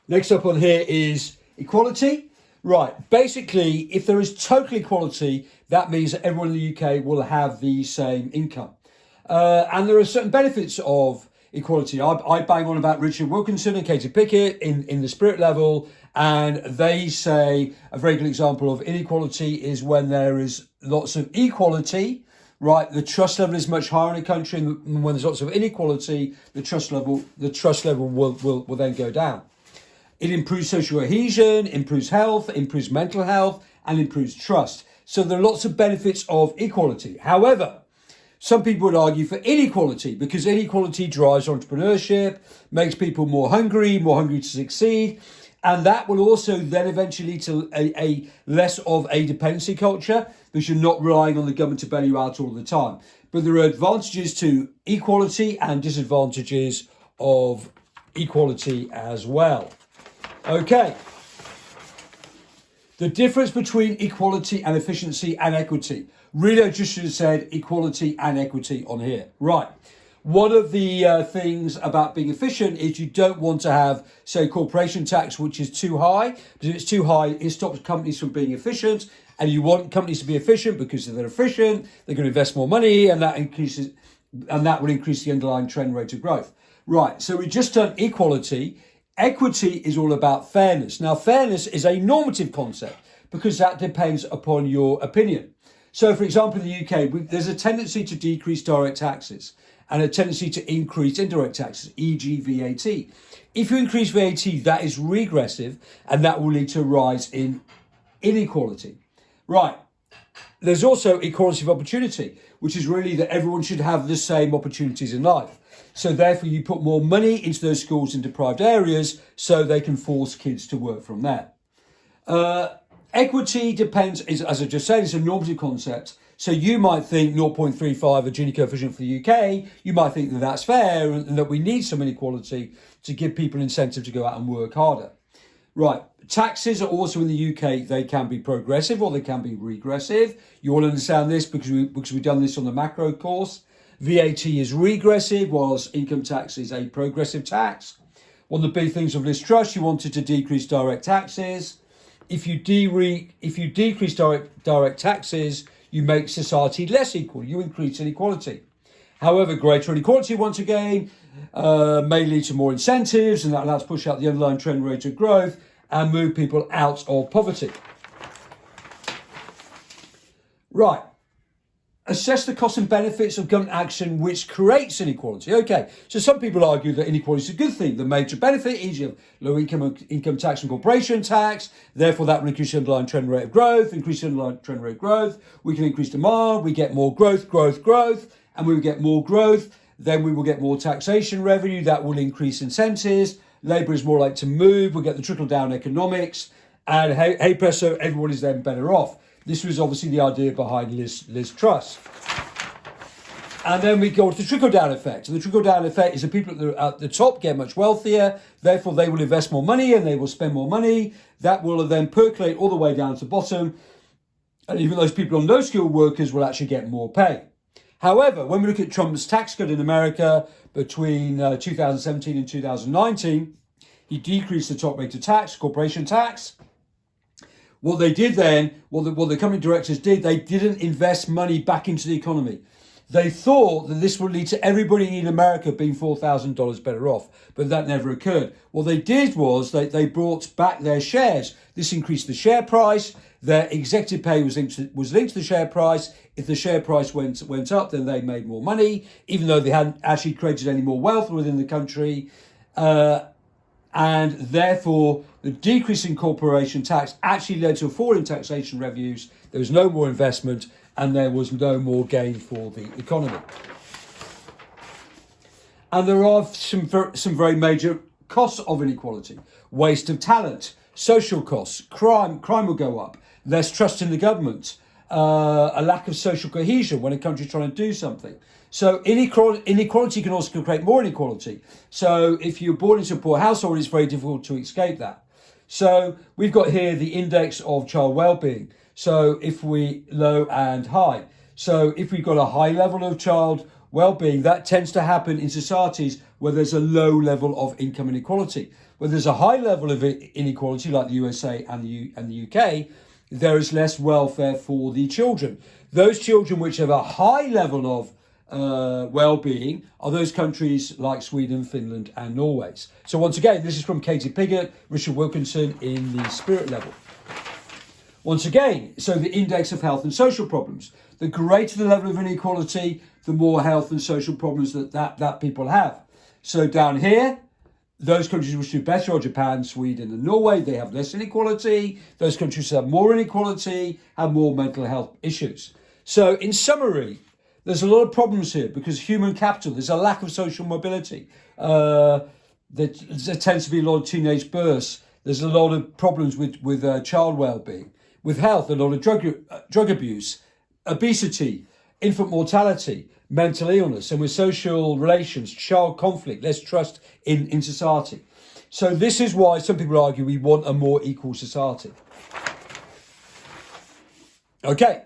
Next up on here is equality. Right, basically, if there is total equality, that means that everyone in the UK will have the same income. And there are certain benefits of equality. I bang on about Richard Wilkinson and Katie Pickett in the Spirit level, and they say a very good example of inequality is when there is lots of equality. Right, the trust level is much higher in a country, and when there's lots of inequality, the trust level will then go down. It improves social cohesion, improves health, improves mental health, and improves trust. So there are lots of benefits of equality. However, some people would argue for inequality because inequality drives entrepreneurship, makes people more hungry to succeed. And that will also then eventually lead to a less of a dependency culture because you're not relying on the government to bail you out all the time. But there are advantages to equality and disadvantages of equality as well. Okay. The difference between equality and efficiency and equity. Really, I just should have said equality and equity on here. Right. One of the things about being efficient is you don't want to have, say, corporation tax, which is too high. Because if it's too high, it stops companies from being efficient. And you want companies to be efficient because if they're efficient, they're going to invest more money, and that will increase the underlying trend rate of growth. Right. So we've just done equality. Equity is all about fairness. Now, fairness is a normative concept because that depends upon your opinion. So, for example, in the UK, there's a tendency to decrease direct taxes and a tendency to increase indirect taxes, e.g. VAT. If you increase VAT, that is regressive and that will lead to a rise in inequality. Right. There's also equality of opportunity, which is really that everyone should have the same opportunities in life. So therefore, you put more money into those schools in deprived areas so they can force kids to work from there. Equity depends, as I just said, it's a normative concept. So you might think 0.35 a Gini coefficient for the UK, you might think that that's fair and that we need some inequality to give people an incentive to go out and work harder. Right, taxes are also in the UK, they can be progressive or they can be regressive. You all understand this because we've done this on the macro course. VAT is regressive, whilst income tax is a progressive tax. One of the big things of Liz Truss, you wanted to decrease direct taxes. If you decrease direct taxes, you make society less equal. You increase inequality. However, greater inequality, once again, may lead to more incentives, and that allows to push out the underlying trend rate of growth and move people out of poverty. Right. Assess the costs and benefits of government action which creates inequality. Okay, so some people argue that inequality is a good thing. The major benefit is you have low income tax and corporation tax. Therefore, that will increase the underlying trend rate of growth. Increase the underlying trend rate of growth. We can increase demand. We get more growth. And we will get more growth. Then we will get more taxation revenue. That will increase incentives. Labour is more likely to move. We'll get the trickle-down economics. And hey presto, everyone is then better off. This was obviously the idea behind Liz Truss. And then we go to the trickle-down effect. And the trickle-down effect is the people at the top get much wealthier. Therefore, they will invest more money and they will spend more money. That will then percolate all the way down to the bottom. And even those people on low-skilled workers will actually get more pay. However, when we look at Trump's tax cut in America between 2017 and 2019, he decreased the top rate of tax, corporation tax. What they did then, what the company directors did, they didn't invest money back into the economy. They thought that this would lead to everybody in America being $4,000 better off, but that never occurred. What they did was they brought back their shares. This increased the share price. Their executive pay was linked to the share price. If the share price went up, then they made more money, even though they hadn't actually created any more wealth within the country. And therefore, the decrease in corporation tax actually led to a fall in taxation revenues. There was no more investment and there was no more gain for the economy. And there are some very major costs of inequality. Waste of talent, social costs, crime will go up, less trust in the government, a lack of social cohesion when a country's trying to do something. So inequality can also create more inequality. So if you're born into a poor household, it's very difficult to escape that. So we've got here the index of child well-being. So if we low and high. So if we've got a high level of child well-being, that tends to happen in societies where there's a low level of income inequality. where there's a high level of inequality, like the USA and the UK, there is less welfare for the children. Those children which have a high level of well-being are those countries like Sweden, Finland and Norway. So once again, this is from Katie Piggott, Richard Wilkinson in the Spirit Level. Once again, so the index of health and social problems. The greater the level of inequality, the more health and social problems that people have. So down here, those countries which do better are Japan, Sweden and Norway. They have less inequality. Those countries that have more inequality have more mental health issues. So in summary, there's a lot of problems here because human capital, there's a lack of social mobility. There tends to be a lot of teenage births. There's a lot of problems with child well-being. With health, a lot of drug abuse, obesity, infant mortality, mental illness, and with social relations, child conflict, less trust in society. So this is why some people argue we want a more equal society. Okay.